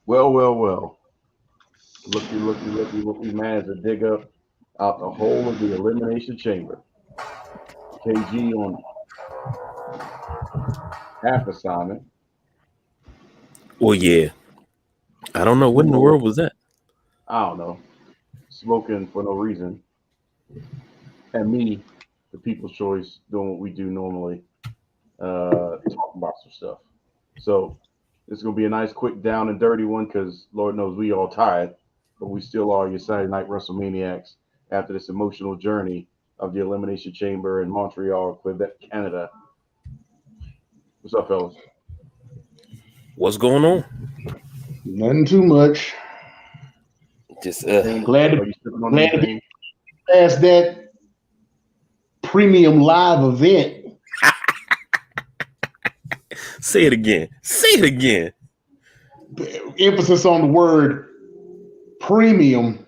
Well, well, well. Looky, looky, looky what we managed to dig up out the whole of the Elimination Chamber. KG on half assignment. Well, yeah. I don't know what in the Zero, world was that. I don't know, smoking for no reason. And me, the people's choice, doing what we do normally, talking about some stuff. So this is going to be a nice, quick, down and dirty one because Lord knows we all tired, but we still are your Saturday Night Wrestlemaniacs after this emotional journey of the Elimination Chamber in Montreal, Quebec, Canada. What's up, fellas? What's going on? Nothing too much. Just James, Glad to are you sipping on glad to anything? be past that premium live event. say it again. Say it again. Emphasis on the word premium.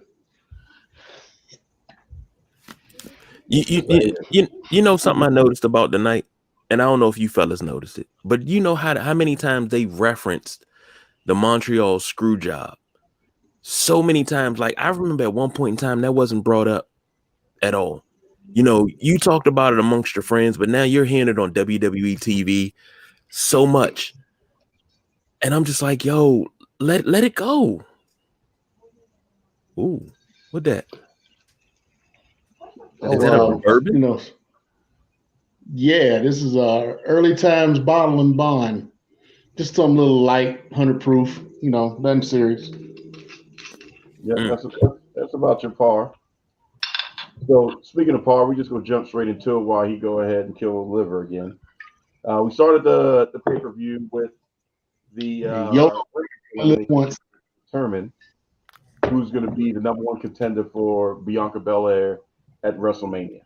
You know something I noticed about the night, and I don't know if you fellas noticed it, but you know how many times they referenced the Montreal screw job. So many times, like I remember at one point in time that wasn't brought up at all. You know, you talked about it amongst your friends, but now you're hearing it on WWE TV so much. And I'm just like, yo, let it go. Ooh, what that? That's Is Oh, that a bourbon. bourbon? yeah, this is early times bottle and bond. Just some little light, 100 proof. Nothing serious. Yep, Mm. that's about your par. So speaking of par, we just gonna jump straight into it while he go ahead and kill the liver again. We started the pay per view with the Yo, live elimination once. to determine who's going to be the number one contender for Bianca Belair at WrestleMania.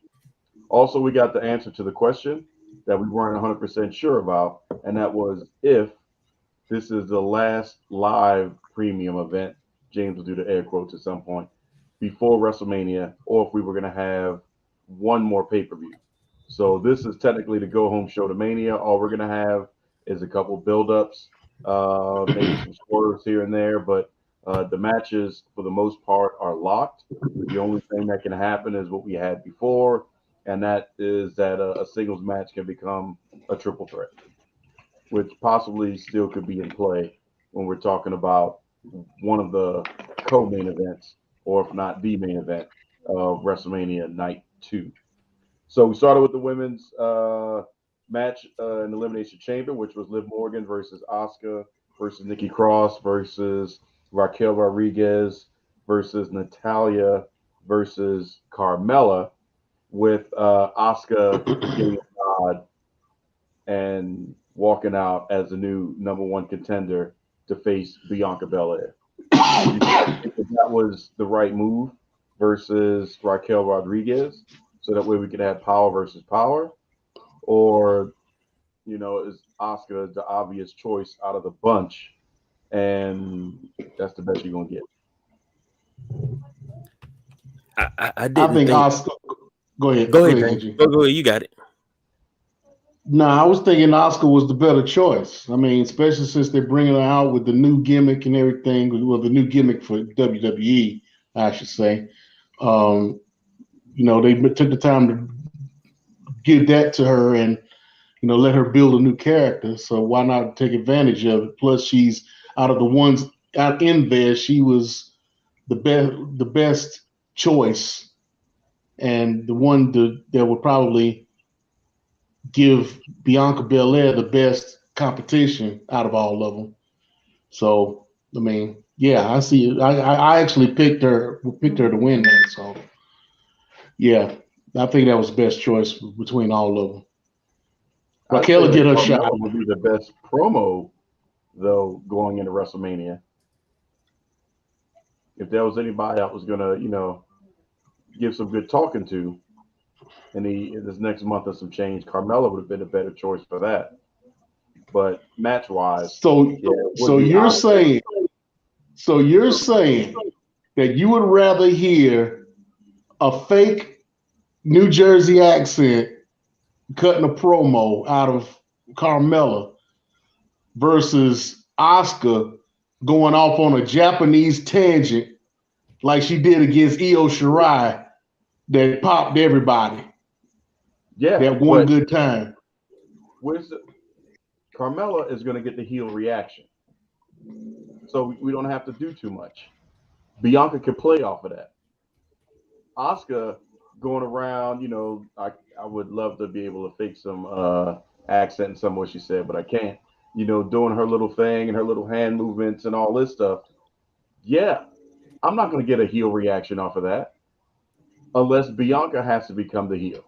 Also, we got the answer to the question that we weren't 100% sure about, and that was if this is the last live premium event. James will do the air quotes at some point before WrestleMania, or if we were going to have one more pay per view. So this is technically the go home show to Mania. All we're going to have is a couple build ups, maybe some swerves here and there, but the matches for the most part are locked. The only thing that can happen is what we had before, and that is that a singles match can become a triple threat, which possibly still could be in play when we're talking about one of the co-main events, or if not the main event of WrestleMania Night 2. So we started with the women's match in the Elimination Chamber, which was Liv Morgan versus Asuka versus Nikki Cross versus Raquel Rodriguez versus Natalia versus Carmella, with Asuka getting a nod and walking out as the new number one contender to face Bianca Belair. Do you think that was the right move versus Raquel Rodriguez, so that way we could have power versus power, or is Asuka the obvious choice out of the bunch, and that's the best you're gonna get? I I didn't think think. Oscar. Go ahead. Go Go ahead, ahead, James. AG. Go ahead. You got it. No, I was thinking Oscar was the better choice. I mean, especially since they're bringing her out with the new gimmick and everything. Well, the new gimmick for WWE, I should say. Um, they took the time to give that to her and let her build a new character. So why not take advantage of it? Plus, she's out of the ones out in there, she was the best choice, and the one that would probably give Bianca Belair the best competition out of all of them. So I mean, yeah, I see. I actually picked her to win that. So yeah, I think that was the best choice between all of them. I'd Raquel say will that get her shot. Carmella would be the best promo though going into WrestleMania. If there was anybody that was gonna, give some good talking to in this next month or some change, Carmella would have been a better choice for that. But match wise, So yeah, it would so be you're Oscar. saying so you're saying that you would rather hear a fake New Jersey accent cutting a promo out of Carmella versus Oscar going off on a Japanese tangent like she did against Io Shirai that popped everybody. Yeah, that one good time. Carmella is going to get the heel reaction, so we don't have to do too much. Bianca can play off of that. Asuka going around, I would love to be able to fake some accent in some of what she said, but I can't. Doing her little thing and her little hand movements and all this stuff. Yeah, I'm not going to get a heel reaction off of that unless Bianca has to become the heel.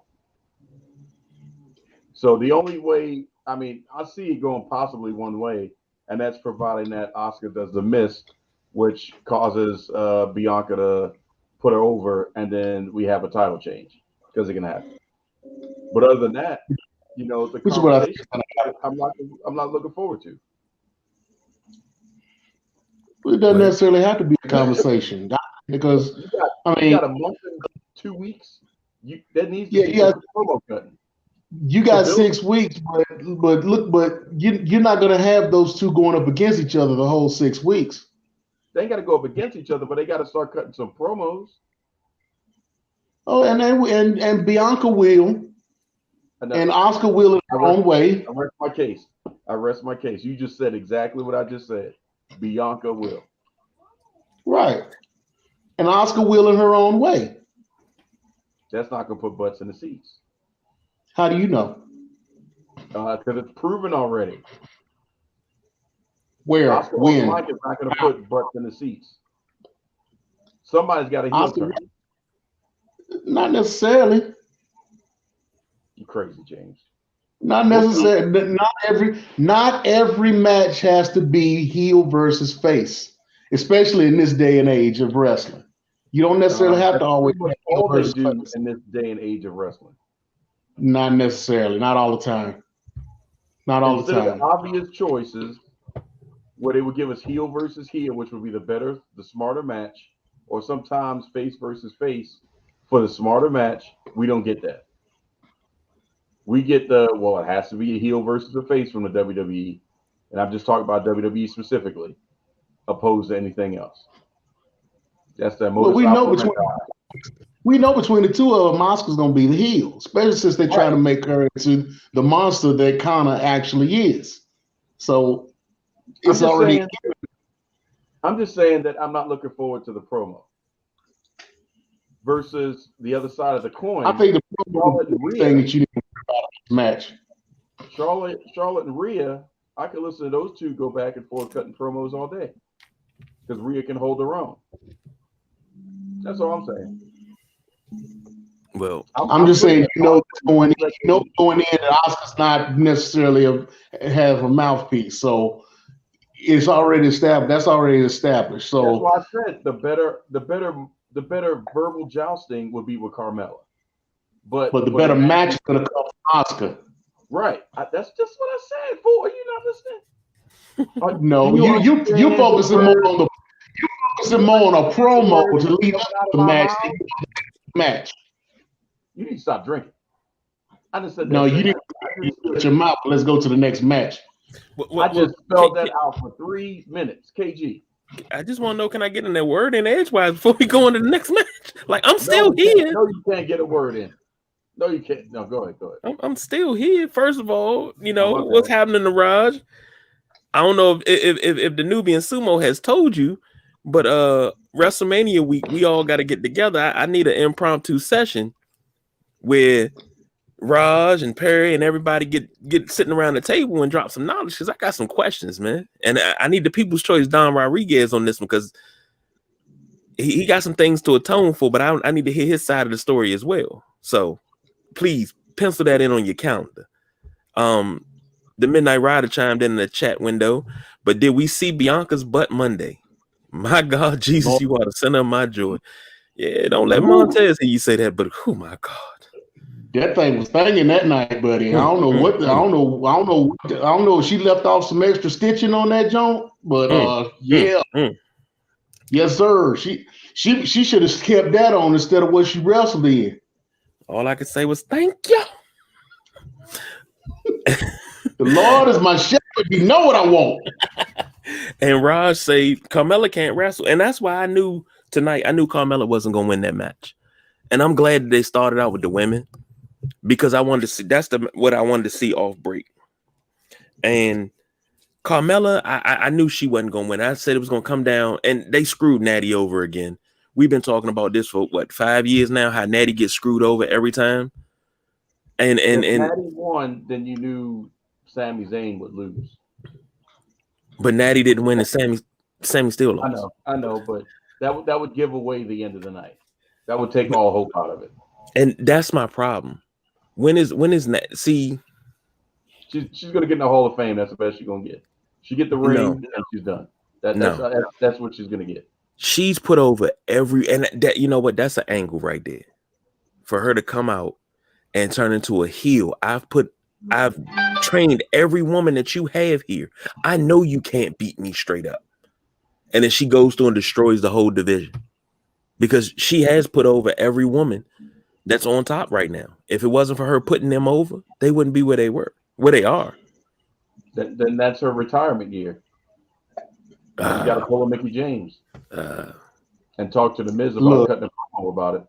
So the only way, I see it going possibly one way, and that's providing that Asuka does the miss, which causes Bianca to put her over, and then we have a title change because it can happen. But other than that, the conversation I'm not looking forward to. It doesn't necessarily have to be a conversation because you got a month and 2 weeks. That needs to be a promo cutting. You got 6 weeks, but you're not going to have those two going up against each other the whole 6 weeks. They got to go up against each other, but they got to start cutting some promos. Oh, and Bianca will, and Asuka will in her own way. I rest my case. You just said exactly what I just said. Bianca will. Right, and Asuka will in her own way. That's not going to put butts in the seats. How do you know? Because it's proven already. Where? Asuka When? Mike is not going to put butts in the seats. Somebody's got a heel turn. Not necessarily. You crazy, James. Not necessarily. Not every match has to be heel versus face, especially in this day and age of wrestling. You don't necessarily have to always have all they do face in this day and age of wrestling. Not necessarily. Not all the time. Not all the time. Instead of the obvious choices, where they would give us heel versus heel, which would be the smarter match, or sometimes face versus face for the smarter match, we don't get that. We get it has to be a heel versus a face from the WWE, and I'm just talking about WWE specifically, opposed to anything else. That's that. Well, we know between the two of them, Asuka's going to be the heel, especially since they're trying to make her into the monster that Kana actually is. So it's already. I'm just saying that I'm not looking forward to the promo. Versus the other side of the coin. I think the promo thing that you need to worry about in this match. Charlotte and Rhea, I could listen to those two go back and forth cutting promos all day. Because Rhea can hold her own. That's all I'm saying. Well, I'm just saying, going in that Asuka's not necessarily have a mouthpiece, so it's already established. That's already established. So that's why I said the better verbal jousting would be with Carmella. But the better match is going to come from Asuka. Right. That's just what I said. Fool, are you not listening? No, you focusing more on a promo to lead up to the match. You need to stop drinking. I just said that. No, you didn't shut your mouth. Let's go to the next match. I just spelled that out for 3 minutes. KG. I just want to know, can I get in that word in edgewise before we go into the next match? Like, I'm still here. No, you can't get a word in. No, you can't. No, go ahead. I'm still here. First of all, what's happening in the Raj? I don't know if the Nubian Sumo has told you, but WrestleMania week, we all got to get together. I need an impromptu session where Raj and Perry and everybody get sitting around the table and drop some knowledge, because I got some questions, man. And I need the People's Choice Don Rodriguez on this one, because he got some things to atone for, but I need to hear his side of the story as well. So please pencil that in on your calendar. The Midnight Rider chimed in the chat window, but did we see Bianca's butt Monday? My God, Jesus, you are the center of my joy. Yeah, don't let Montez hear you say that, but oh my God. That thing was banging that night, buddy. I don't know if she left off some extra stitching on that joint, but yes, sir. She should have kept that on instead of what she wrestled in. All I could say was thank you. The Lord is my shepherd. You know what I want. And Raj say Carmella can't wrestle, and that's why I knew tonight. I knew Carmella wasn't gonna win that match, and I'm glad that they started out with the women because I wanted to see. That's what I wanted to see off break. And Carmella, I knew she wasn't gonna win. I said it was gonna come down, and they screwed Natty over again. We've been talking about this for what 5 years now. How Natty gets screwed over every time. And if Natty won, then you knew Sami Zayn would lose. But Natty didn't win, and Sami still lost. I know, but that would give away the end of the night. That would take all hope out of it. And that's my problem. When is Natty? See, she's gonna get in the Hall of Fame. That's the best she's gonna get. She get the ring, and she's done. That's what she's gonna get. She's put over and that, you know what? That's an angle right there for her to come out and turn into a heel. I've trained every woman that you have here. I know you can't beat me straight up. And then she goes through and destroys the whole division because she has put over every woman that's on top right now. If it wasn't for her putting them over, they wouldn't be where they are. Then that's her retirement year. You got to pull a Mickey James and talk to the Miz about cutting the promo about it.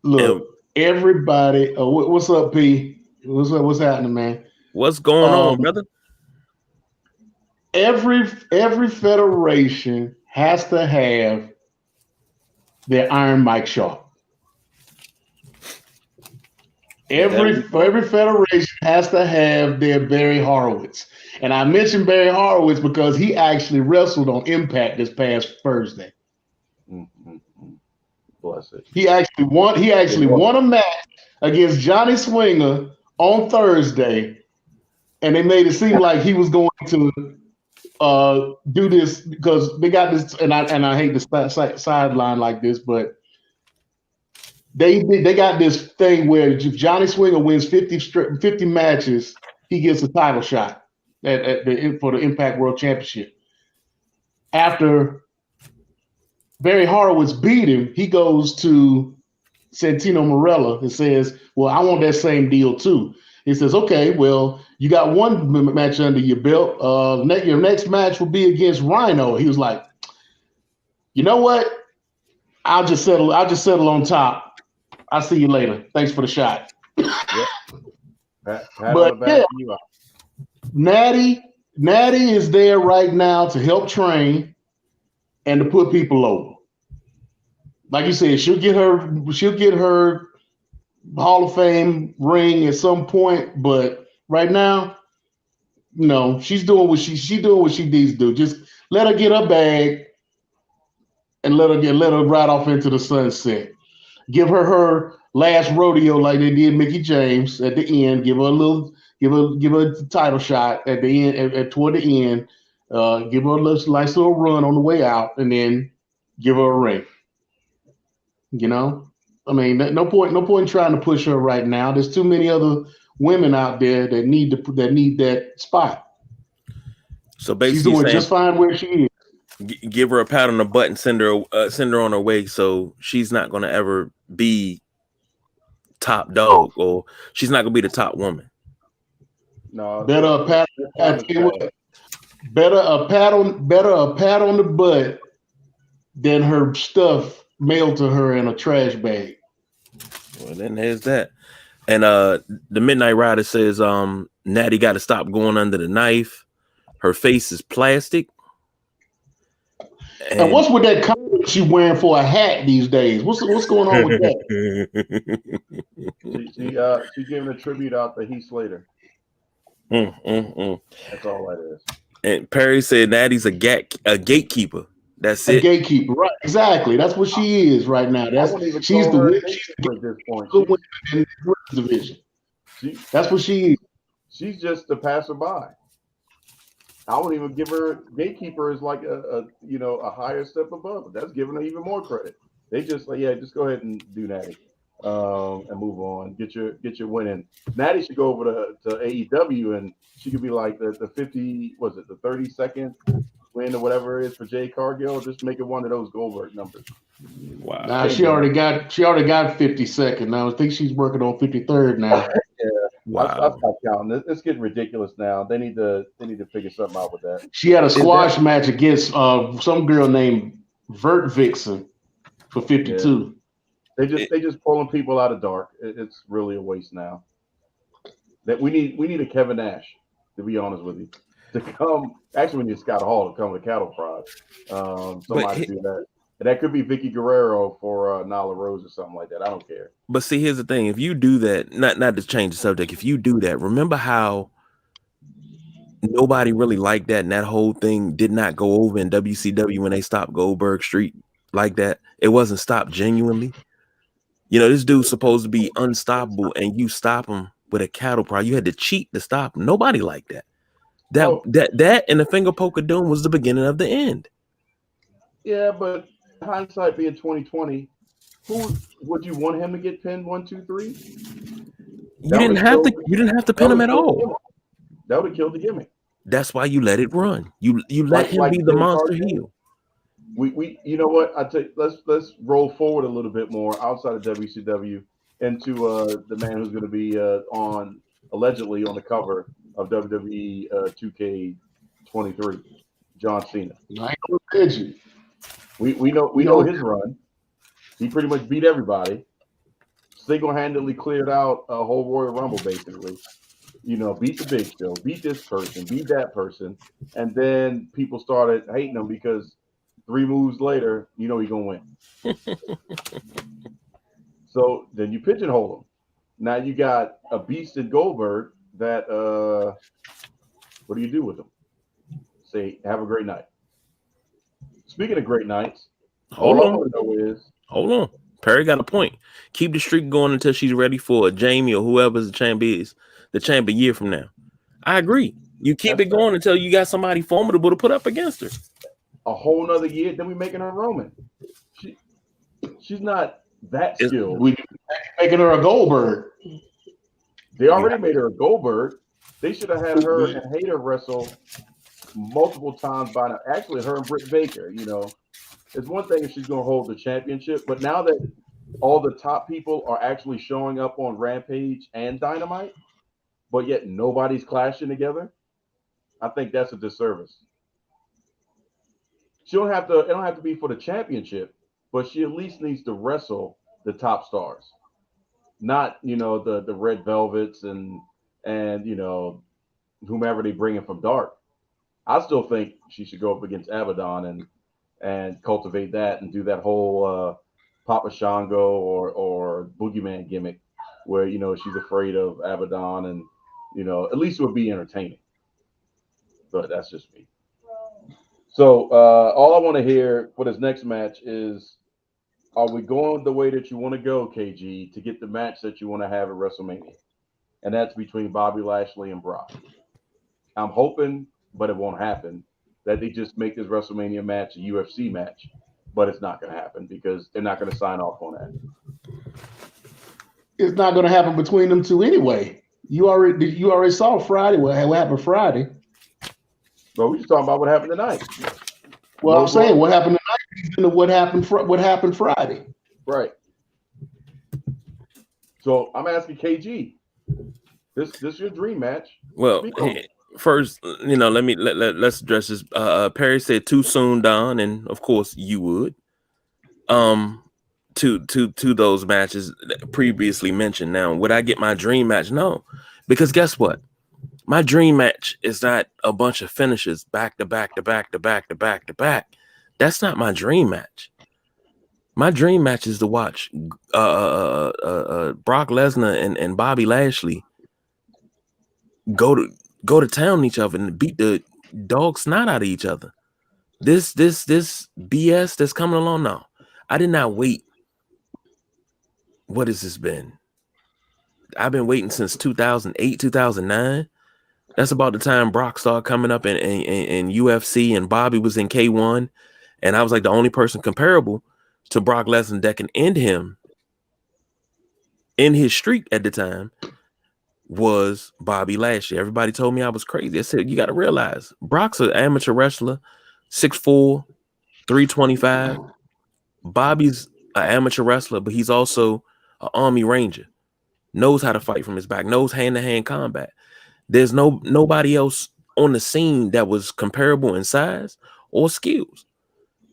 Look, everybody. What's up, P? What's happening, man? What's going on, brother? Every federation has to have their Iron Mike Sharp. Every federation has to have their Barry Horowitz. And I mentioned Barry Horowitz because he actually wrestled on Impact this past Thursday. Bless it. He actually won a match against Johnny Swinger on Thursday, and they made it seem like he was going to do this because they got this. And I hate to sideline like this, but they got this thing where if Johnny Swinger wins 50 matches, he gets a title shot for the Impact World Championship. After Barry Horowitz beat him, he goes to Santino Marella and says, well, I want that same deal too. He says, okay, well, you got one match under your belt. Your next match will be against Rhino. He was like, you know what? I'll just settle on top. I'll see you later. Thanks for the shot. But yeah, Natty is there right now to help train and to put people over. Like you said, she'll get her Hall of Fame ring at some point, but right now, no, she's doing what she needs to do. Just let her get her bag and let her ride off into the sunset. Give her last rodeo like they did Mickey James at the end. Give her a title shot at the end, toward the end. Give her a nice little run on the way out, and then give her a ring. You know, I mean, no point in trying to push her right now. There's too many other women out there that need that spot. So basically, she's doing just fine where she is. Give her a pat on the butt and send her on her way. So she's not going to ever be top dog, or she's not going to be the top woman. No, better a pat on the butt than her stuff mailed to her in a trash bag. Well, then there's that. And the Midnight Rider says Natty got to stop going under the knife. Her face is plastic. And what's with that color she wearing for a hat these days? What's going on with that? She's giving a tribute out to Heath Slater. That's all that is. And Perry said Natty's a gatekeeper. That's a gatekeeper, right? Exactly. That's what she is right now. She's the at this point. In the division. That's what she is. She's just a passerby. I wouldn't even give her gatekeeper is like a higher step above. That's giving her even more credit. They just just go ahead and do Natty and move on. Get your win in. Natty should go over to AEW and she could be like the 30-second win or whatever it is for Jay Cargill. Just make it one of those Goldberg numbers. Wow. Nah, she already got 50 seconds. Now I think she's working on 53rd now. Wow. I stopped counting. It's getting ridiculous now. They need to figure something out with that. She had a squash match against some girl named Vert Vixen for 52. Yeah. They just pulling people out of dark. It's really a waste now. That we need a Kevin Nash, to be honest with you, to come. Actually, we need Scott Hall to come to Cattle Prod. Somebody do that. And that could be Vicky Guerrero for Nyla Rose or something like that. I don't care. But see, here's the thing: if you do that, not to change the subject, if you do that, remember how nobody really liked that, and that whole thing did not go over in WCW when they stopped Goldberg Street like that. It wasn't stopped genuinely. You know, this dude's supposed to be unstoppable, and you stop him with a cattle prod. You had to cheat to stop him. Nobody liked that. That and the finger poke of doom was the beginning of the end. Yeah, but hindsight being 2020, who would you want him to get pinned 1, 2, 3? You didn't have to pin him at all. That would have killed the gimmick. That's why you let it run. You let him be the monster heel. We you know what? Let's roll forward a little bit more outside of WCW into the man who's going to be allegedly on the cover of WWE 2K23, John Cena. We know his run. He pretty much beat everybody. Single-handedly cleared out a whole Royal Rumble, basically. You know, beat the Big Show, beat this person, beat that person, and then people started hating him because 3 moves later, you know he's gonna win. So then you pigeonhole him. Now you got a beast in Goldberg that what do you do with him? Say, have a great night. Speaking of great nights, hold on. Hold on. Perry got a point. Keep the streak going until she's ready for Jamie or whoever's the champ is, the champ a year from now. I agree. You keep it going until you got somebody formidable to put up against her. A whole nother year, then we making her Roman. She's not that skilled. We making her a Goldberg. They already made her a Goldberg. They should have had her and Hayter wrestle multiple times by now. Actually, her and Britt Baker, you know. It's one thing if she's going to hold the championship, but now that all the top people are actually showing up on Rampage and Dynamite, but yet nobody's clashing together, I think that's a disservice. It don't have to be for the championship, but she at least needs to wrestle the top stars, not, you know, the Red Velvets and you know, whomever they bring in from Dark. I still think she should go up against Abaddon and cultivate that and do that whole Papa Shango or Boogeyman gimmick where, you know, she's afraid of Abaddon, and, you know, at least it would be entertaining. But that's just me. So all I want to hear for this next match is, are we going the way that you want to go, KG, to get the match that you want to have at WrestleMania? And that's between Bobby Lashley and Brock. I'm hoping, but it won't happen, that they just make this WrestleMania match a UFC match. But it's not going to happen because they're not going to sign off on that. It's not going to happen between them two anyway. You already saw Friday. What happened Friday? But we're just talking about what happened tonight. Well, I'm saying what happened tonight is what happened Friday. Right. So I'm asking KG, this your dream match? Well, first, you know, let's address this. Perry said too soon, Don, and of course you would. To those matches previously mentioned. Now, would I get my dream match? No, because guess what? My dream match is not a bunch of finishes back to back to back to back to back to back. That's not my dream match. My dream match is to watch Brock Lesnar and Bobby Lashley go to town on each other and beat the dog snot out of each other. This BS that's coming along now. I did not wait. What has this been? I've been waiting since 2008, 2009. That's about the time Brock started coming up in UFC, and Bobby was in K1, and I was like the only person comparable to Brock Lesnar that can end him in his streak at the time was Bobby Lashley. Everybody told me I was crazy. I said, you got to realize Brock's an amateur wrestler, 6'4", 325. Bobby's an amateur wrestler, but he's also an Army Ranger. knows how to fight from his back, knows hand-to-hand combat. There's nobody else on the scene that was comparable in size or skills.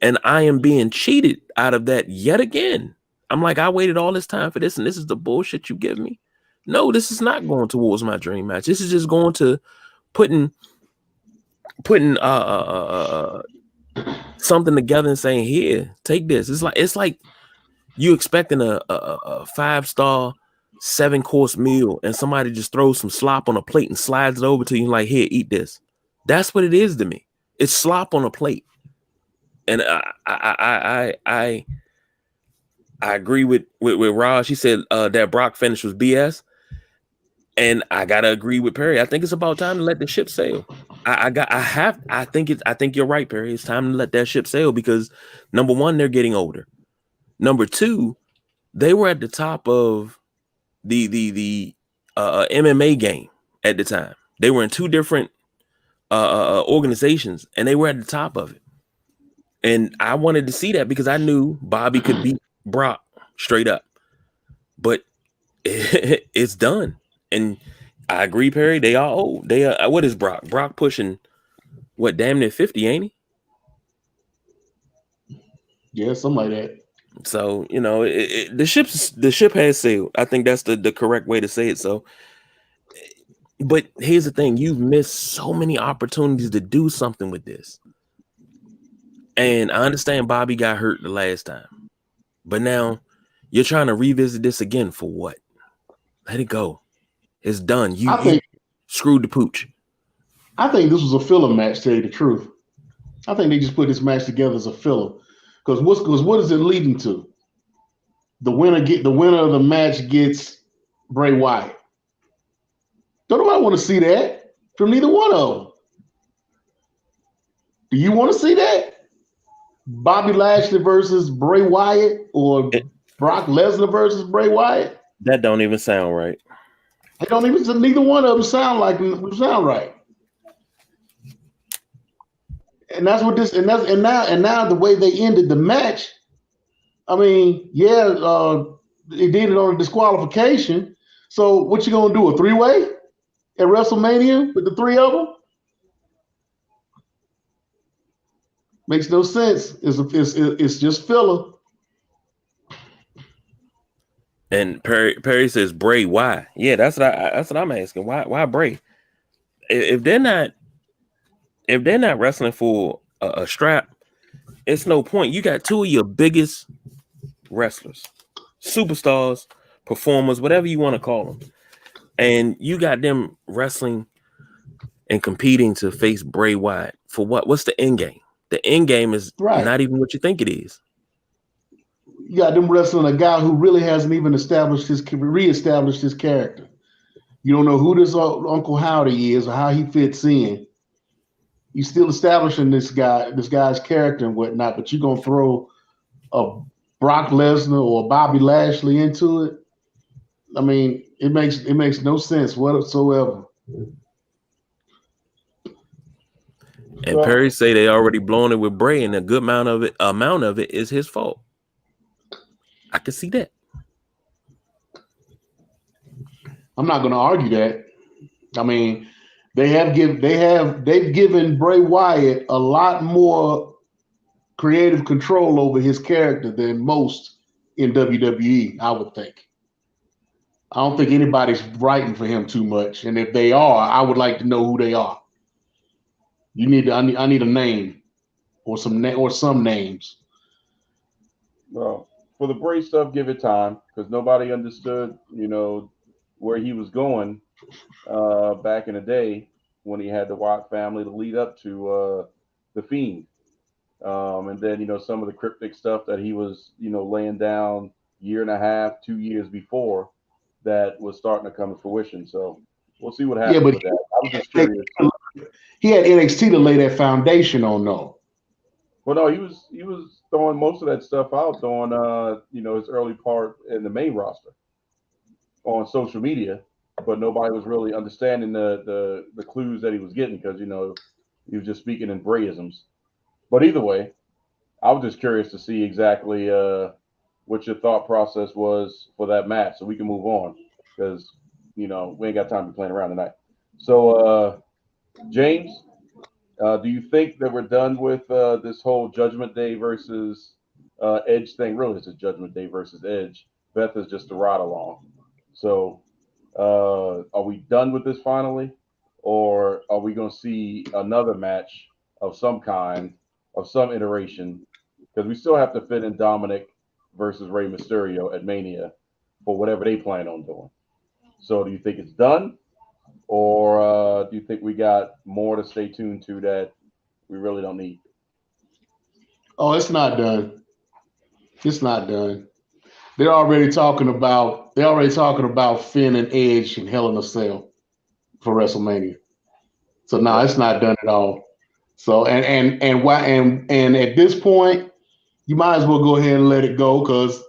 And I am being cheated out of that yet again. I'm like, I waited all this time for this, and this is the bullshit you give me. No, this is not going towards my dream match. This is just going to putting something together and saying, here, take this. It's like you expecting a 5-star 7-course meal, and somebody just throws some slop on a plate and slides it over to you like, here, eat this. That's what it is to me. It's slop on a plate. And I agree with Raj. He said that Brock finish was BS, and I gotta agree with Perry. I think it's about time to let the ship sail. I think you're right, Perry. It's time to let that ship sail because number one, they're getting older. Number two, they were at the top of the MMA game at the time. They were in two different organizations, and they were at the top of it. And I wanted to see that because I knew Bobby could beat Brock straight up. But it's done. And I agree, Perry. They are old. They are. What is Brock? Brock pushing what? Damn near 50, ain't he? Yeah, something like that. So the ship has sailed. I think that's the correct way to say it. So, but here's the thing: you've missed so many opportunities to do something with this. And I understand Bobby got hurt the last time, but now you're trying to revisit this again for what? Let it go. It's done. You screwed the pooch. I think this was a filler match, to tell you the truth. I think they just put this match together as a filler. Because what is it leading to? The winner of the match gets Bray Wyatt. Don't nobody want to see that from neither one of them. Do you want to see that? Bobby Lashley versus Bray Wyatt or Brock Lesnar versus Bray Wyatt? That don't even sound right. They don't even. Neither one of them sound right. And that's what this. And now the way they ended the match. I mean, they did it on a disqualification. So what you gonna do? A 3-way at WrestleMania with the three of them? Makes no sense. It's just filler. And Perry says, Bray, why? Yeah, that's what I'm asking. Why Bray? If they're not wrestling for a strap, it's no point. You got two of your biggest wrestlers, superstars, performers, whatever you want to call them, and you got them wrestling and competing to face Bray Wyatt for what? What's the end game? The end game is not even what you think it is. You got them wrestling a guy who really hasn't even reestablished his character. You don't know who this Uncle Howdy is or how he fits in. You're still establishing this guy's character and whatnot, but you're gonna throw a Brock Lesnar or Bobby Lashley into it. I mean, it makes no sense whatsoever. And Perry say they already blown it with Bray, and a good amount of it is his fault. I can see that. I'm not going to argue that. I mean, they've given Bray Wyatt a lot more creative control over his character than most in WWE, I would think. I don't think anybody's writing for him too much, and if they are, I would like to know who they are. I need a name or some names. Well, for the Bray stuff, give it time because nobody understood, where he was going back in the day when he had the Wyatt family to lead up to the Fiend. And then, some of the cryptic stuff that he was, laying down 1.5, 2 years before that was starting to come to fruition. So we'll see what happens with that. I was just curious. He had NXT to lay that foundation on, though. Well, no, he was throwing most of that stuff out during his early part in the main roster on social media, but nobody was really understanding the clues that he was getting because he was just speaking in Brayisms. But either way, I was just curious to see exactly what your thought process was for that match, so we can move on. because we ain't got time to be playing around tonight. So, James, do you think that we're done with this whole Judgment Day versus Edge thing? Really, it's a Judgment Day versus Edge. Beth is just a ride along. So, are we done with this finally, or are we going to see another match of some kind, of some iteration? Because we still have to fit in Dominic versus Rey Mysterio at Mania for whatever they plan on doing. So, do you think it's done, or do you think we got more to stay tuned to that we really don't need? Oh, it's not done. It's not done. They're already talking about Finn and Edge and Hell in a Cell for WrestleMania. So no, Okay. it's not done at all. So and at this point, you might as well go ahead and let it go because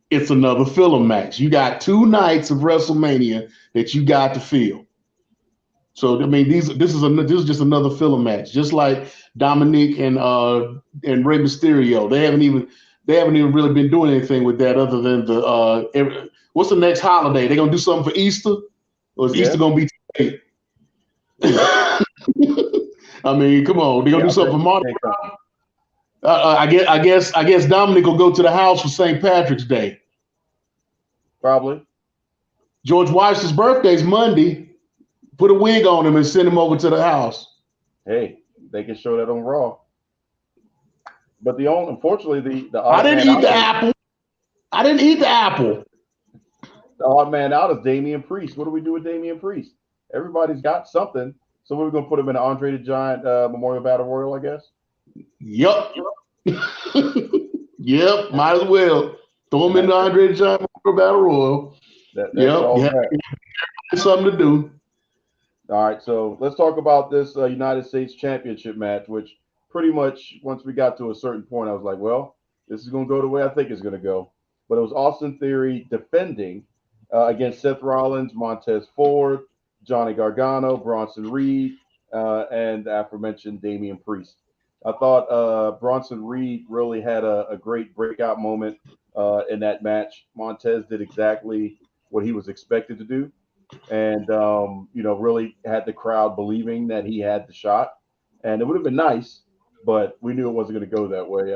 it's another filler match. You got 2 nights of WrestleMania that you got to fill. So I mean, this is just another filler match, just like Dominique and Rey Mysterio. They haven't even really been doing anything with that other than what's the next holiday? They gonna do something for Easter, or is Yeah. Easter gonna be too late? I mean, come on, they gonna Yeah, do I bet something for you Mardi can't Gras. come. I guess Dominic will go to the house for St. Patrick's Day. Probably. George Washington's birthday's Monday. Put a wig on him and send him over to the house. Hey, they can show that on Raw. But unfortunately, the I odd didn't man eat out the is apple. I didn't eat the apple. Damian Priest. What do we do with Damian Priest? Everybody's got something, so we're gonna put him in an Andre the Giant Memorial Battle Royal, I guess. Yup. Yep. Might as well throw him And in the Andre the Giant Battle Royal. that's Yep. all Yeah. that. Something to do. All right, so let's talk about this United States Championship match, which pretty much once we got to a certain point, I was like, well, this is going to go the way I think it's going to go. But it was Austin Theory defending against Seth Rollins, Montez Ford, Johnny Gargano, Bronson Reed, and the aforementioned Damian Priest. I thought Bronson Reed really had a great breakout moment in that match. Montez did exactly what he was expected to do and really had the crowd believing that he had the shot. And it would have been nice, but we knew it wasn't going to go that way.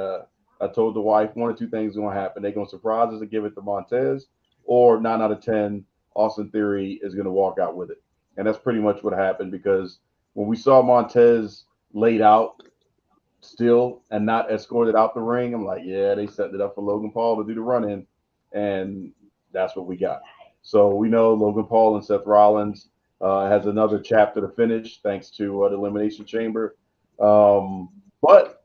I told the wife one or two things going to happen. They're going to surprise us and give it to Montez, or 9 out of 10, Austin Theory is going to walk out with it. And that's pretty much what happened because when we saw Montez laid out still and not escorted out the ring, I'm like, yeah, they set it up for Logan Paul to do the run in. And that's what we got. So we know Logan Paul and Seth Rollins has another chapter to finish thanks to the Elimination Chamber. But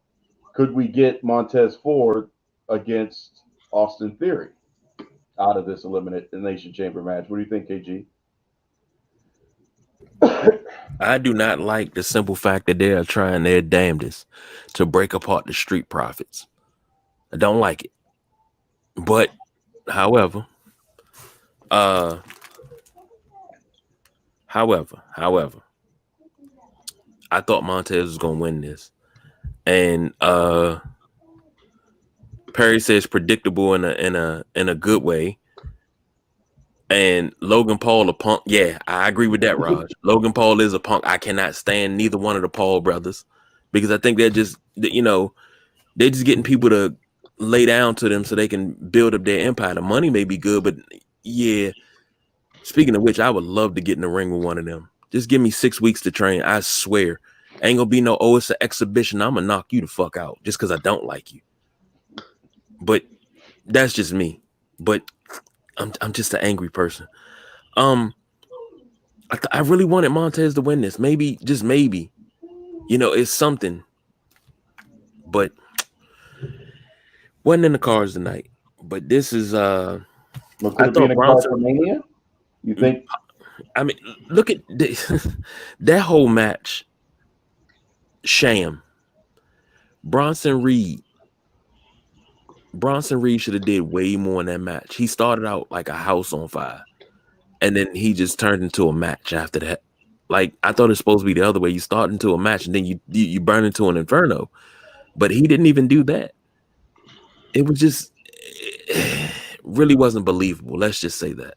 could we get Montez Ford against Austin Theory out of this Elimination Chamber match? What do you think, KG? I do not like the simple fact that they are trying their damnedest to break apart the Street Profits. I don't like it. But, however, I thought Montez was gonna win this, and Perry says predictable in a good way. And Logan Paul a punk. Yeah, I agree with that, Raj. Logan Paul is a punk. I cannot stand neither one of the Paul brothers because I think they're just they're just getting people to lay down to them so they can build up their empire. The money may be good, but yeah. Speaking of which, I would love to get in the ring with one of them. Just give me 6 weeks to train. I swear. Ain't gonna be no, it's an exhibition. I'm gonna knock you the fuck out just because I don't like you. But that's just me. But I'm just an angry person. I really wanted Montez to win this. Maybe, just maybe. It's something. But wasn't in the cards tonight. But this is Well, could I it be in thought a card Bronson. for Mania? You think? I mean, look at that whole match. Sham. Bronson Reed should have did way more in that match. He started out like a house on fire, and then he just turned into a match after that. Like, I thought it's supposed to be the other way. You start into a match, and then you burn into an inferno. But he didn't even do that. It was just really wasn't believable. Let's just say that.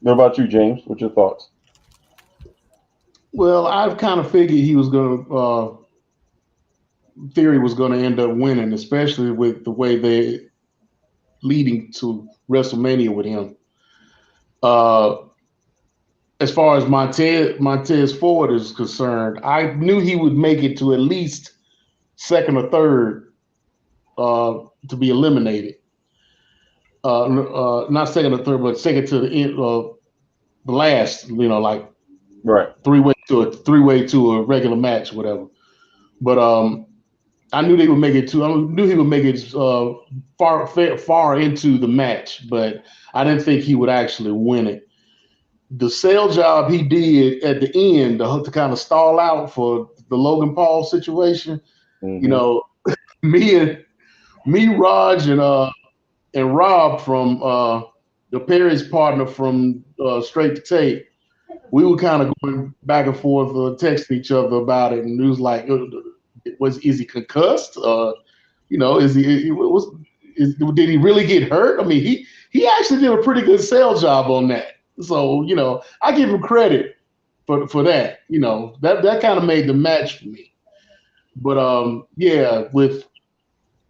What about you, James? What's your thoughts? Well, I kind of figured he was going to, Theory was going to end up winning, especially with the way they leading to WrestleMania with him. As far as Montez Ford is concerned, I knew he would make it to at least second or third to be eliminated. Not second or third, but second to the end, the last. Like Right. three-way to a regular match, whatever. But I knew they would make it to. I knew he would make it far into the match, but I didn't think he would actually win it. The sale job he did at the end to kind of stall out for the Logan Paul situation, me, Raj, and Rob from the Perry's partner from Straight to Tape, we were kind of going back and forth, texting each other about it, and it was like, is he concussed? Did he really get hurt? I mean, he actually did a pretty good sale job on that. So, I give him credit for that. That kind of made the match for me. But with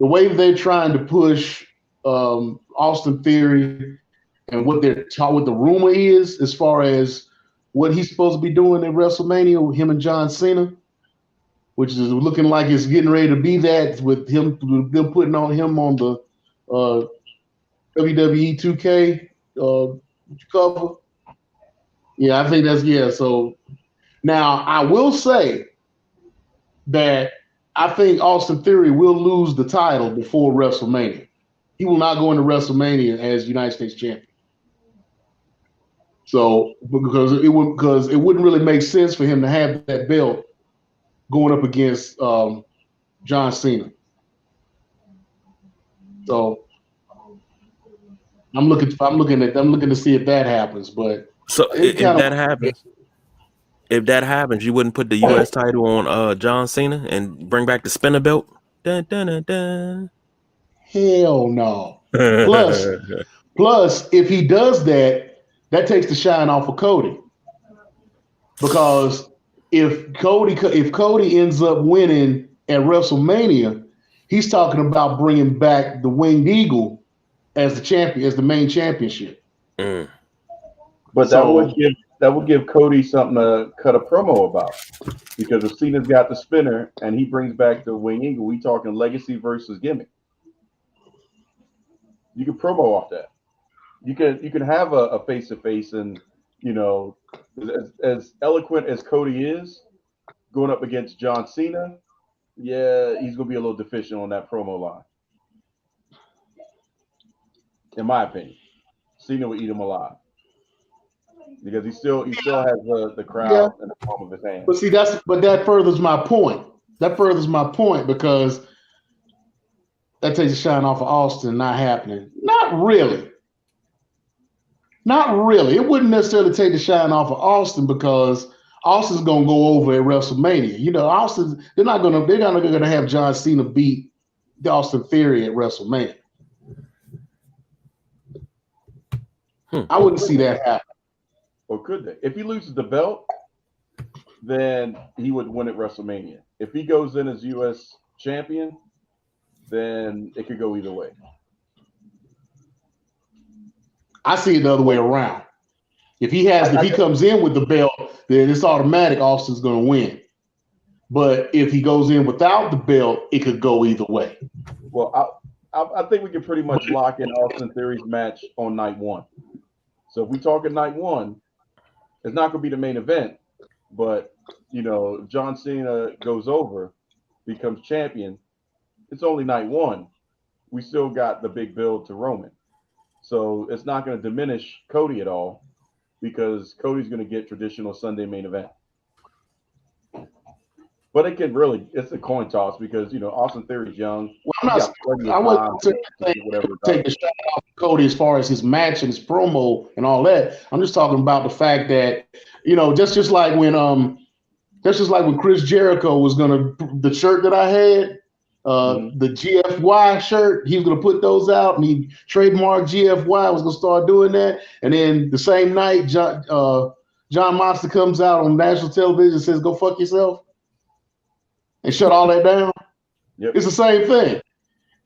the way they're trying to push Austin Theory and what the rumor is as far as what he's supposed to be doing at WrestleMania with him and John Cena, which is looking like it's getting ready to be that with them putting on him on the WWE 2K cover. Yeah, I think so now I will say that I think Austin Theory will lose the title before WrestleMania. He will not go into WrestleMania as United States champion. So because it wouldn't really make sense for him to have that belt going up against John Cena. So I'm looking to see if that happens. But so if that happens, you wouldn't put the U.S. title on John Cena and bring back the spinner belt? Dun, dun, dun, dun. Hell no. Plus, if he does that, that takes the shine off of Cody. Because if Cody ends up winning at WrestleMania, he's talking about bringing back the Winged Eagle as the champion, as the main championship. Mm. But that would give Cody something to cut a promo about, because if Cena's got the spinner and he brings back the Winged Eagle, we talking legacy versus gimmick. You can promo off that. You can have a face to face, and as eloquent as Cody is going up against John Cena, yeah, he's gonna be a little deficient on that promo line. In my opinion, Cena would eat him alive because he still has the crowd in the palm of his hand. But see, that furthers my point. Because that takes a shine off of Austin not happening. Not really. It wouldn't necessarily take the shine off of Austin because Austin's gonna go over at WrestleMania. Austin, they're not gonna have John Cena beat Austin Theory at WrestleMania. I wouldn't see that happen. Or could they? If he loses the belt, then he would win at WrestleMania. If he goes in as U.S. champion, then it could go either way. I see it the other way around. If he comes in with the belt, then it's automatic Austin's going to win. But if he goes in without the belt, it could go either way. Well, I think we can pretty much lock in Austin Theory's match on night one. So if we talk at night one, it's not going to be the main event. But, if John Cena goes over, becomes champion, it's only night one. We still got the big build to Roman. So it's not going to diminish Cody at all, because Cody's going to get traditional Sunday main event. But it's a coin toss because, Austin Theory's young. Well, I wouldn't take the shot off Cody as far as his match and his promo and all that. I'm just talking about the fact that, just like when Chris Jericho was the shirt that I had, The GFY shirt, he was gonna put those out, and he trademarked GFY. Was gonna start doing that, and then the same night, John Monster comes out on national television and says, "Go fuck yourself," and shut all that down. Yep. It's the same thing.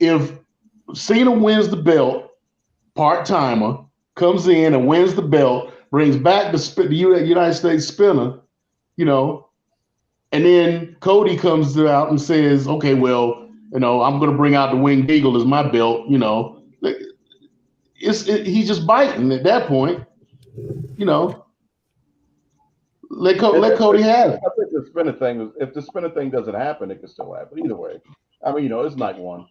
If Cena wins the belt, part timer comes in and wins the belt, brings back the United States spinner, you know, and then Cody comes out and says, "Okay, well, you know, I'm going to bring out the Winged Eagle as my belt." You know, he's just biting at that point. You know, let Cody have it. I think the spinner thing, if the spinner thing doesn't happen, it can still happen. Either way, I mean, you know, it's night one.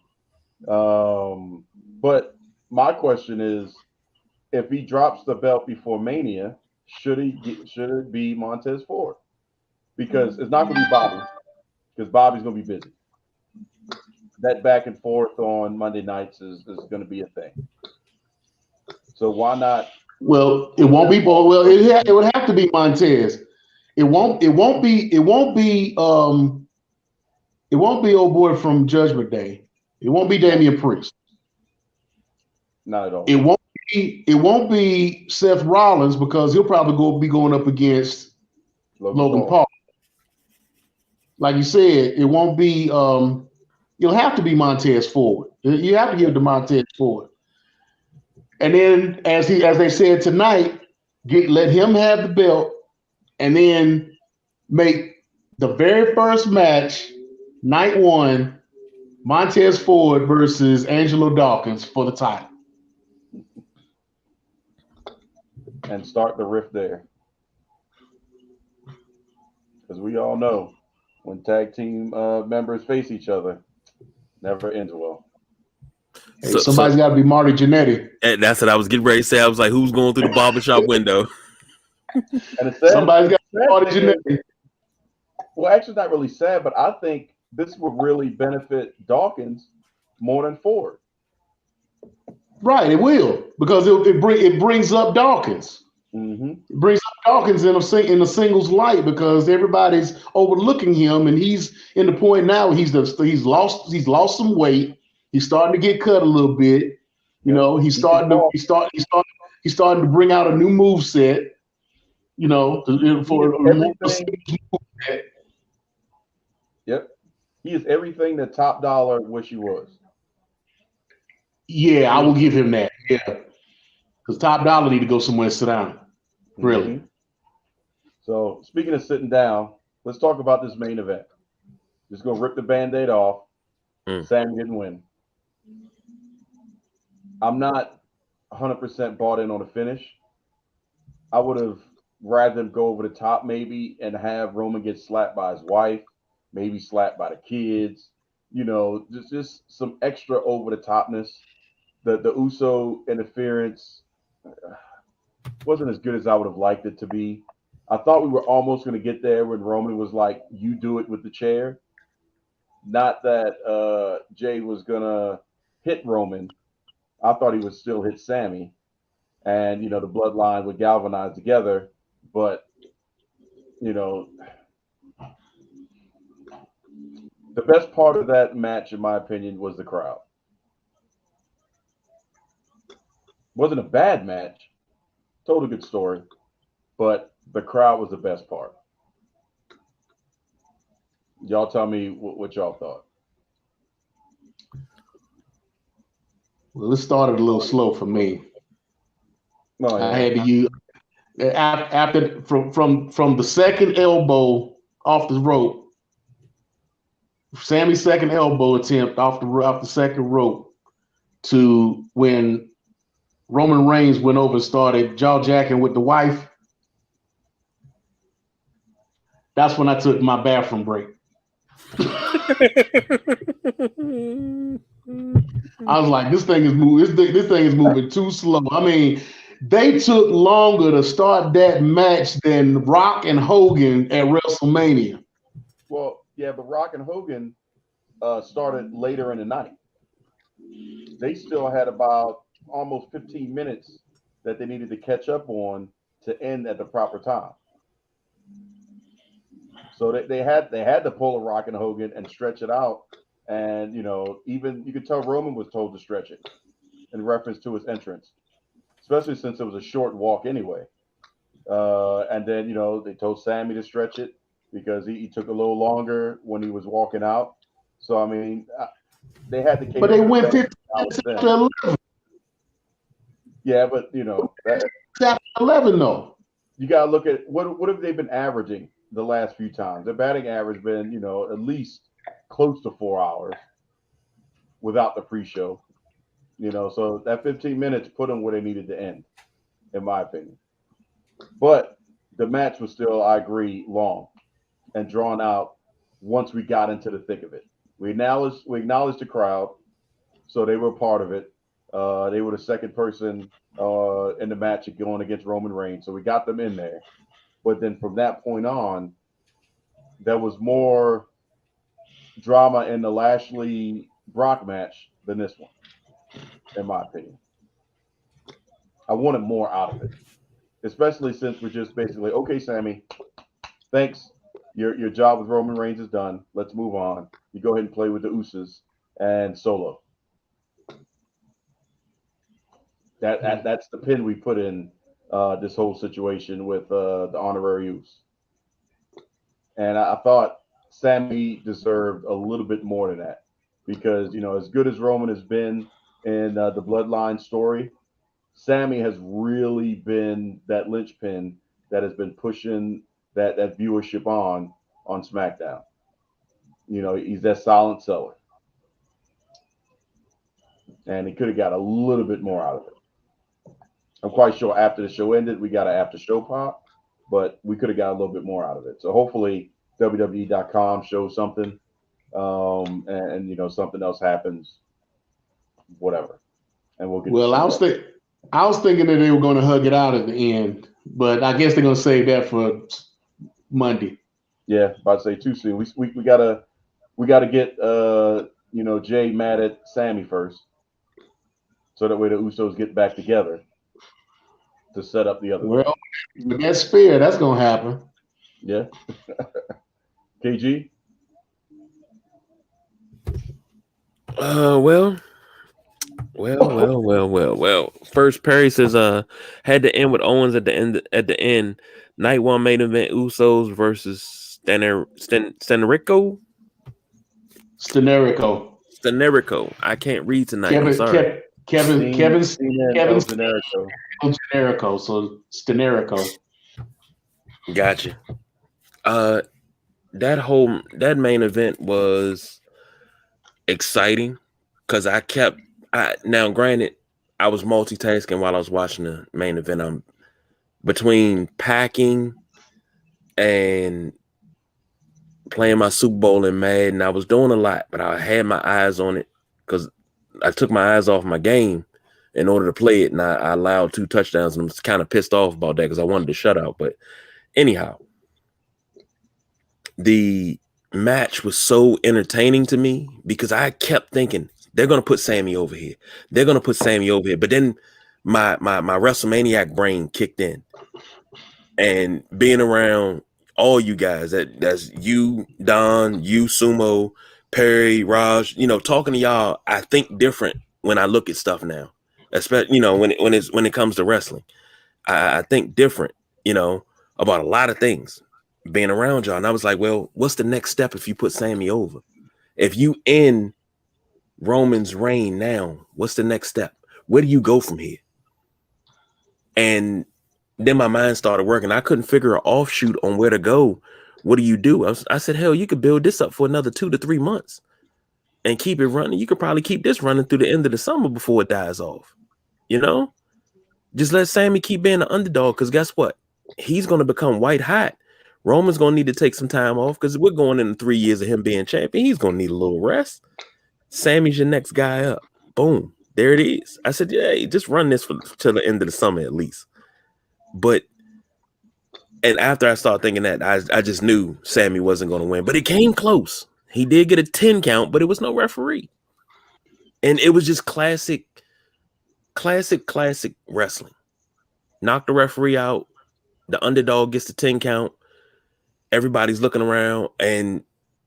But my question is, if he drops the belt before Mania, should it be Montez Ford? Because it's not going to be Bobby, because Bobby's going to be busy. That back and forth on Monday nights is going to be a thing. So why not? Well, it won't be. Well, it would have to be Montez. It won't be old boy from Judgment Day. It won't be Damian Priest. Not at all. It won't be Seth Rollins, because he'll probably be going up against Logan Paul. Like you said, it won't be. You'll have to be Montez Ford. You have to give it to Montez Ford. And then, as they said tonight, let him have the belt, and then make the very first match, night one, Montez Ford versus Angelo Dawkins for the title. And start the rift there. Because we all know when tag team members face each other, never ends well. Hey, somebody's got to be Marty Jannetty. And that's what I was getting ready to say. I was like, who's going through the barbershop window? And it's sad. Somebody's got to be Marty Jannetty. Well, actually, not really sad, but I think this will really benefit Dawkins more than Ford. Right, it will, because it brings up Dawkins. Mm-hmm. It brings up Dawkins in a singles light, because everybody's overlooking him, and he's in the point now. He's lost some weight. He's starting to get cut a little bit. You know, he's starting to bring out a new move set. You know, Yep, he is everything that Top Dollar wish he was. Yeah, I will give him that. Yeah, because Top Dollar need to go somewhere and sit down. Really. Mm-hmm. So speaking of sitting down, let's talk about this main event. Just go rip the Band-Aid off. Sammy didn't win. I'm not 100% bought in on the finish. I would have rather him go over the top maybe and have Roman get slapped by his wife, maybe slapped by the kids. You know, just some extra over the topness. The Uso interference wasn't as good as I would have liked it to be. I thought we were almost going to get there when Roman was like, "You do it with the chair." Not that Jay was going to hit Roman. I thought he would still hit Sammy. And, you know, the bloodline would galvanize together. But, you know, the best part of that match, in my opinion, was the crowd. Wasn't a bad match. Told a good story. But the crowd was the best part. Y'all tell me what y'all thought. Well, it started a little slow for me. Oh, yeah. I had to use after from the second elbow off the rope, Sammy's second elbow attempt off the second rope, to when Roman Reigns went over and started jaw jacking with the wife. That's when I took my bathroom break. I was like, this thing is moving. This thing is moving too slow. I mean, they took longer to start that match than Rock and Hogan at WrestleMania. Well, yeah, but Rock and Hogan started later in the night. They still had about almost 15 minutes that they needed to catch up on to end at the proper time. So they had to pull a Rock and Hogan and stretch it out And even you could tell Roman was told to stretch it in reference to his entrance, especially since it was a short walk anyway. And then they told Sammy to stretch it because he took a little longer when he was walking out. So I mean, they had to cater But they to the went fans 15 minutes then. after 11. Yeah, but After 11 though. you got to look at what have they been averaging the last few times. Their batting average been at least close to 4 hours without the pre-show. So that 15 minutes put them where they needed to end, in my opinion. But the match was still, I agree, long and drawn out once we got into the thick of it. We acknowledged the crowd, so they were a part of it. They were the second person in the match going against Roman Reigns, so we got them in there. But then from that point on, there was more drama in the Lashley Brock match than this one, in my opinion. I wanted more out of it, especially since we're just basically, okay, Sammy, thanks. Your job with Roman Reigns is done. Let's move on. You go ahead and play with the Usos and Solo. That's the pin we put in this whole situation with the honorary Usos. And I thought Sammy deserved a little bit more than that because as good as Roman has been in the Bloodline story, Sammy has really been that linchpin that has been pushing that viewership on SmackDown. He's that silent seller, and he could have got a little bit more out of it. I'm quite sure after the show ended, we got an after show pop, but we could have got a little bit more out of it. So hopefully WWE.com shows something, and something else happens, whatever, and we'll get. Well, I was thinking that they were going to hug it out at the end, but I guess they're going to save that for Monday. Yeah, about to say too soon. We gotta get Jay mad at Sammy first, so that way the Usos get back together to set up the other. Well, with that spear, that's going to happen. Yeah. KG. Well. First, Perry says, had to end with Owens at the end. Night one main event: Usos versus Stenerico. I can't read tonight. I'm sorry. Kevin Stenerico. Generico. So Stenerico. Gotcha. That main event was exciting because now granted, I was multitasking while I was watching the main event. I'm between packing and playing my Super Bowl in Madden. I was doing a lot, but I had my eyes on it because I took my eyes off my game in order to play it, and I allowed 2 touchdowns, and I'm kind of pissed off about that because I wanted to shut out. But anyhow, the match was so entertaining to me because I kept thinking they're going to put Sammy over here. They're going to put Sammy over here. But then my Wrestlemaniac brain kicked in, and being around all you guys, that's you, Don, you, Sumo, Perry, Raj, talking to y'all, I think different when I look at stuff now, especially, when it comes to wrestling, I think different, about a lot of things being around y'all. And I was like, well, what's the next step if you put Sammy over? If you end Roman's reign now, what's the next step? Where do you go from here? And then my mind started working. I couldn't figure an offshoot on where to go. What do you do? I said, hell, you could build this up for another 2 to 3 months and keep it running. You could probably keep this running through the end of the summer before it dies off. Just let Sammy keep being the underdog, because guess what? He's going to become white hot. Roman's going to need to take some time off because we're going into 3 years of him being champion. He's going to need a little rest. Sammy's your next guy up. Boom. There it is. I said, yeah, just run this till the end of the summer at least. And after I started thinking that, I just knew Sammy wasn't going to win. But it came close. He did get a 10 count, but it was no referee. And it was just classic wrestling. Knock the referee out. The underdog gets the 10 count. Everybody's looking around, and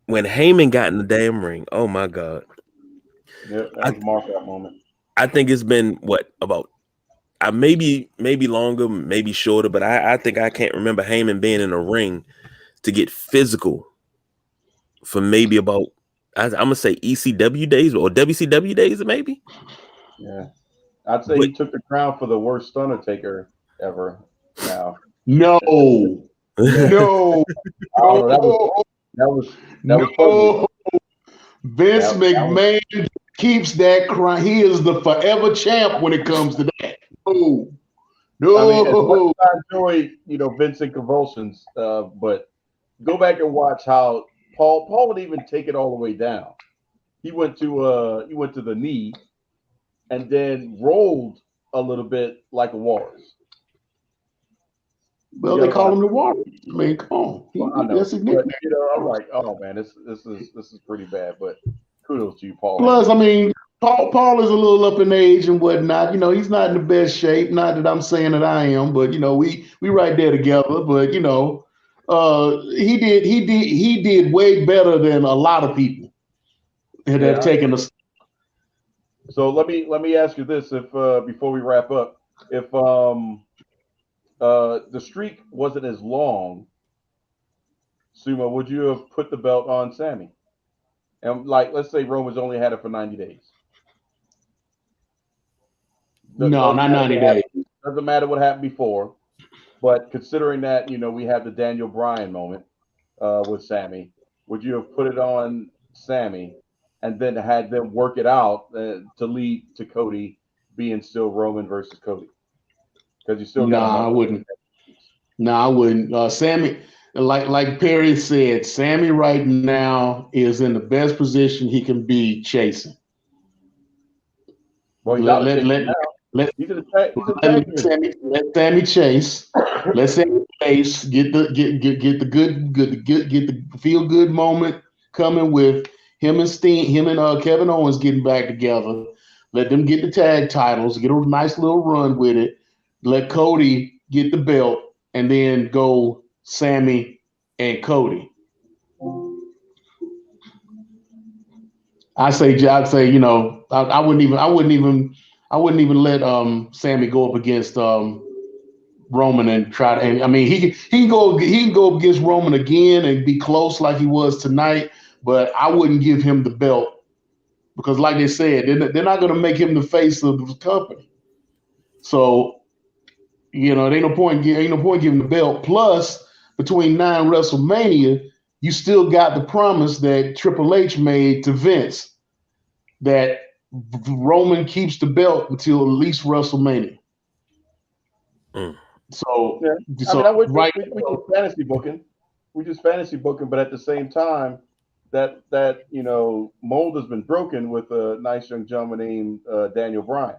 when Heyman got in the damn ring, oh my God. Yeah, that was mark-out moment. I think it's been about maybe longer, maybe shorter, but I think I can't remember Heyman being in a ring to get physical for maybe about I'm gonna say ECW days or WCW days, maybe. Yeah, I'd say he took the crown for the worst Undertaker ever. Now, no, no, I don't know. That was no. Vince McMahon keeps that crown. He is the forever champ when it comes to that. No. I mean, as much as I enjoy, Vincent Convulsions, but go back and watch how Paul would even take it all the way down. He went to the knee and then rolled a little bit like a walrus. Well, they call him the Walrus. I mean, come on. I know, that's his nickname. I'm like, oh man, this is pretty bad. But kudos to you, Paul. Plus, I mean, Paul is a little up in age and whatnot. He's not in the best shape. Not that I'm saying that I am, but we right there together. But he did way better than a lot of people that have taken us. So let me ask you this: if before we wrap up, if the streak wasn't as long, Sumo, would you have put the belt on Sammy? And let's say Roman's only had it for 90 days. No, not 90 days. Doesn't matter what happened before, but considering that we have the Daniel Bryan moment with Sammy, would you have put it on Sammy and then had them work it out to lead to Cody being still Roman versus Cody? Because you still I wouldn't. No, I wouldn't. Sammy, like Perry said, Sammy right now is in the best position he can be chasing. Well, let Sammy chase. Let Sammy chase. Get the feel good moment coming with him and Kevin Owens getting back together. Let them get the tag titles. Get a nice little run with it. Let Cody get the belt, and then go Sammy and Cody. I'd say, I wouldn't even let Sammy go up against Roman and try to. And I mean, he can go against Roman again and be close like he was tonight, but I wouldn't give him the belt because, like they said, they're not going to make him the face of the company. So, there ain't no point giving the belt. Plus, between 9 WrestleMania, you still got the promise that Triple H made to Vince that Roman keeps the belt until at least WrestleMania. So, we just fantasy booking. We just fantasy booking, but at the same time, that mold has been broken with a nice young gentleman named Daniel Bryan.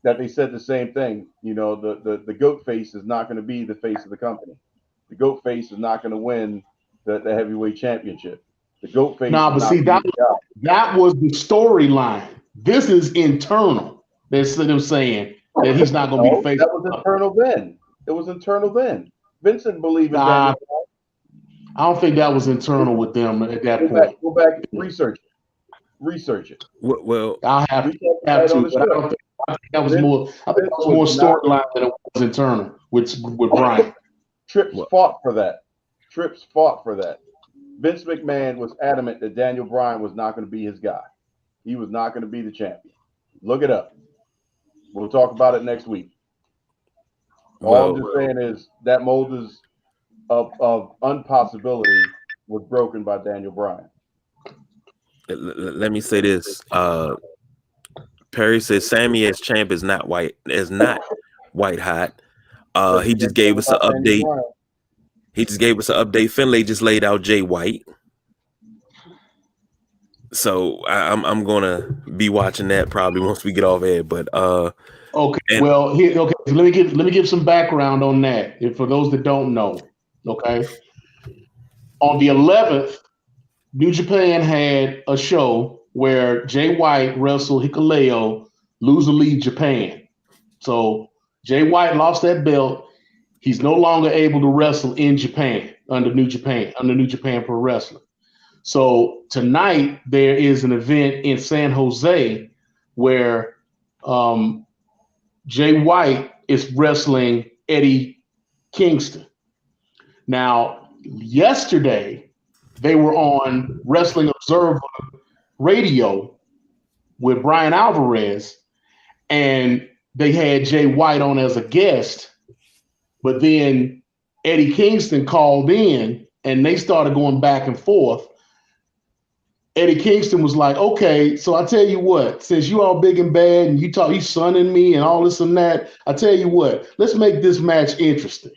That they said the same thing. The goat face is not going to be the face of the company. The goat face is not going to win the heavyweight championship. The goat face. But see, that was the storyline. This is internal. They're saying that he's not going to be the face. That was internal then. It was internal then. Vincent believed in that. I don't think that was internal with them at that point. Go back, research it. Well, I'll have to. But I think that was more. I think that was more storyline than it was internal with Bryan. Trips fought for that. Vince McMahon was adamant that Daniel Bryan was not going to be his guy. He was not going to be the champion. Look it up. We'll talk about it next week. All I'm just saying is that mold of unpossibility was broken by Daniel Bryan. Let me say this. Perry says Sammy as champ is not white hot. He just gave us an update. Finlay just laid out Jay White. So I'm gonna be watching that probably once we get off air. But okay. So let me give some background on that. If for those that don't know, okay. On the 11th, New Japan had a show where Jay White wrestled Hikuleo, Loser League Japan. So Jay White lost that belt. He's no longer able to wrestle in Japan under New Japan Pro Wrestling. So tonight there is an event in San Jose where Jay White is wrestling Eddie Kingston. Now, yesterday they were on Wrestling Observer Radio with Brian Alvarez, and they had Jay White on as a guest, but then Eddie Kingston called in and they started going back and forth. Eddie Kingston was like, okay, so I tell you what, since you all big and bad and you sunning me and all this and that, I tell you what, let's make this match interesting.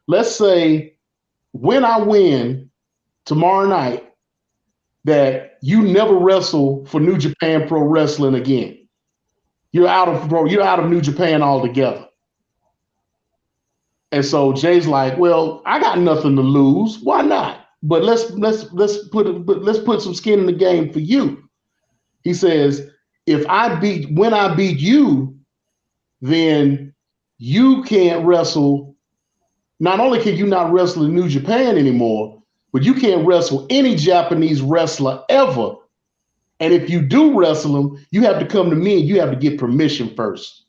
Let's say when I win tomorrow night that you never wrestle for New Japan Pro Wrestling again. You're out of New Japan altogether. And so Jay's like, well, I got nothing to lose. Why not? But let's put some skin in the game for you. He says, when I beat you, then you can't wrestle. Not only can you not wrestle in New Japan anymore, but you can't wrestle any Japanese wrestler ever. And if you do wrestle them, you have to come to me and you have to get permission first.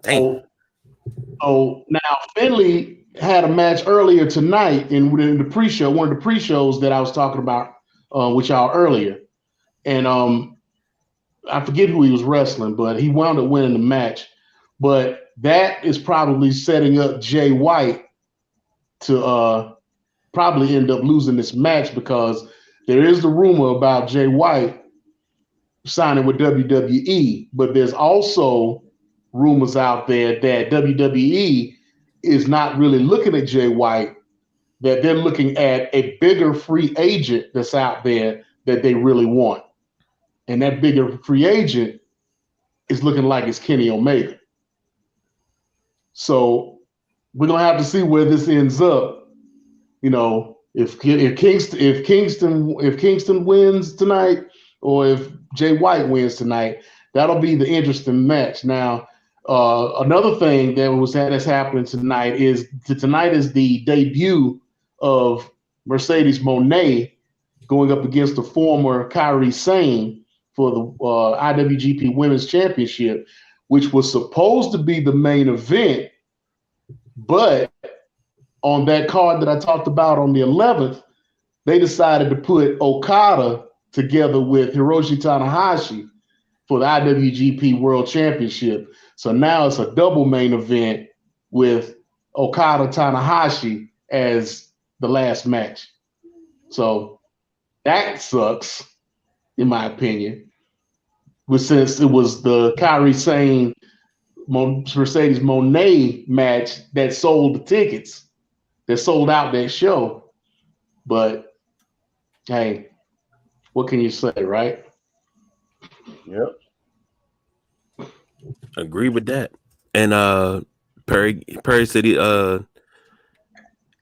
So now Finley had a match earlier tonight in the pre-show, one of the pre-shows that I was talking about with y'all earlier. And I forget who he was wrestling, but he wound up winning the match. But that is probably setting up Jay White to probably end up losing this match, because there is the rumor about Jay White signing with WWE, but there's also rumors out there that WWE is not really looking at Jay White, that they're looking at a bigger free agent that's out there that they really want. And that bigger free agent is looking like it's Kenny Omega. So we're going to have to see where this ends up. You know, if Kingston wins tonight, or if Jay White wins tonight, that'll be the interesting match. Now, another thing that's happening tonight is the debut of Mercedes Moné going up against the former Kairi Sane for the IWGP Women's Championship, which was supposed to be the main event, but on that card that I talked about on the 11th, they decided to put Okada together with Hiroshi Tanahashi for the IWGP World Championship. So now it's a double main event with Okada Tanahashi as the last match. So that sucks, in my opinion. But since it was the Kairi Sane Mercedes Moné match that sold the tickets, that sold out that show. But hey, what can you say, right? Yep. Agree with that. And Perry said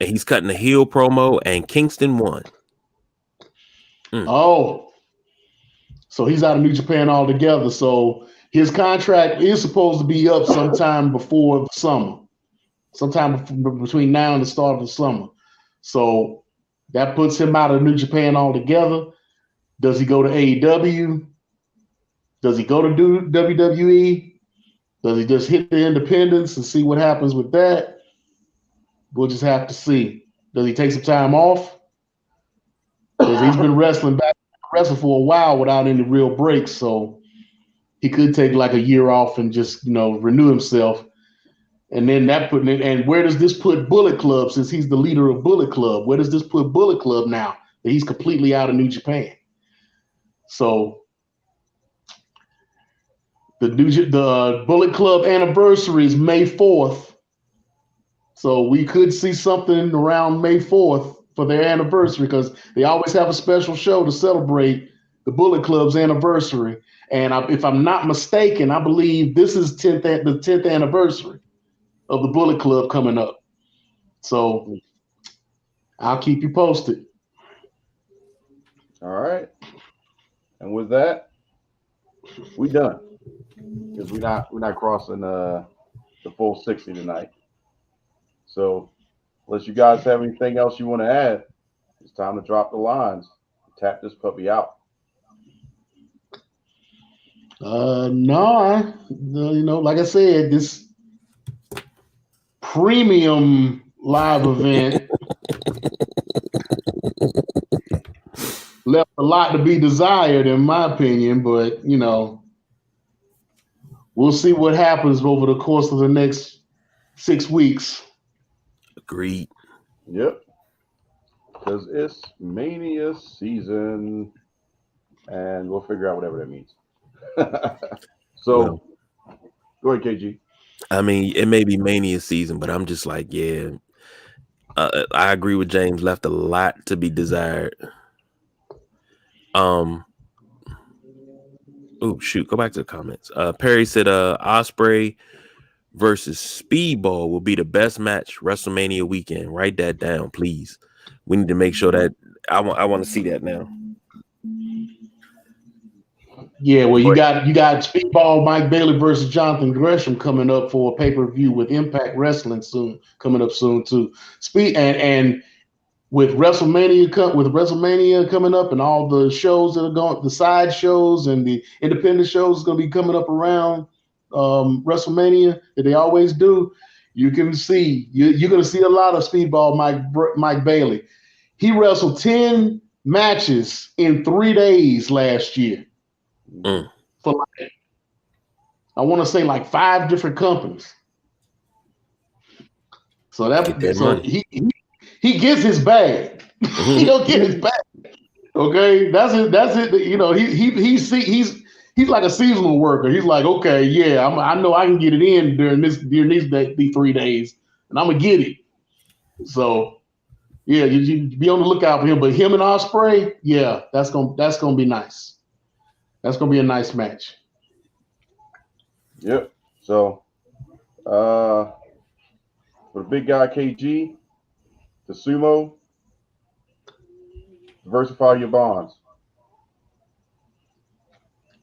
he's cutting a heel promo, and Kingston won. Oh, so he's out of New Japan altogether. So his contract is supposed to be up sometime before the summer, sometime between now and the start of the summer. So that puts him out of New Japan altogether. Does he go to AEW? Does he go to WWE? Does he just hit the independents and see what happens with that? We'll just have to see. Does he take some time off? Because he's been wrestling for a while without any real breaks, so he could take like a year off and just renew himself. And then and where does this put Bullet Club, since he's the leader of Bullet Club? Where does this put Bullet Club now that he's completely out of New Japan? So the Bullet Club anniversary is May 4th. So we could see something around May 4th for their anniversary, because they always have a special show to celebrate the Bullet Club's anniversary. And if I'm not mistaken, I believe this is the 10th anniversary of the Bullet Club coming up. So I'll keep you posted. All right. And with that, we done. Because we're not crossing the full 60 tonight. So unless you guys have anything else you want to add, it's time to drop the lines. Tap this puppy out. No, like I said, this premium live event left a lot to be desired, in my opinion. But we'll see what happens over the course of the next 6 weeks. Agreed. Yep. Because it's Mania season, and we'll figure out whatever that means. So, go ahead, KG. I mean, it may be Mania season, but I'm just like, yeah. I agree with James. Left a lot to be desired. Oh shoot, go back to the comments. Perry said Osprey versus Speedball will be the best match WrestleMania weekend. Write that down, please. We need to make sure that I want to see that now. Yeah, well, you got Speedball Mike Bailey versus Jonathan Gresham coming up for a pay-per-view with Impact Wrestling coming up soon too. And with WrestleMania coming up and all the shows that are going, the side shows and the independent shows going to be coming up around WrestleMania that they always do. You're going to see a lot of Speedball Mike Bailey. He wrestled 10 matches in 3 days last year. For I want to say 5 different companies. So he gets his bag. He'll get his bag. Okay, that's it. He's like a seasonal worker. He's like, okay, yeah, I know I can get it in during these 3 days, and I'm gonna get it. So yeah, you be on the lookout for him. But him and Ospreay, yeah, that's gonna be nice. That's gonna be a nice match. Yep. So, for the big guy KG, the sumo, diversify your bonds.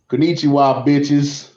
Konnichiwa, bitches.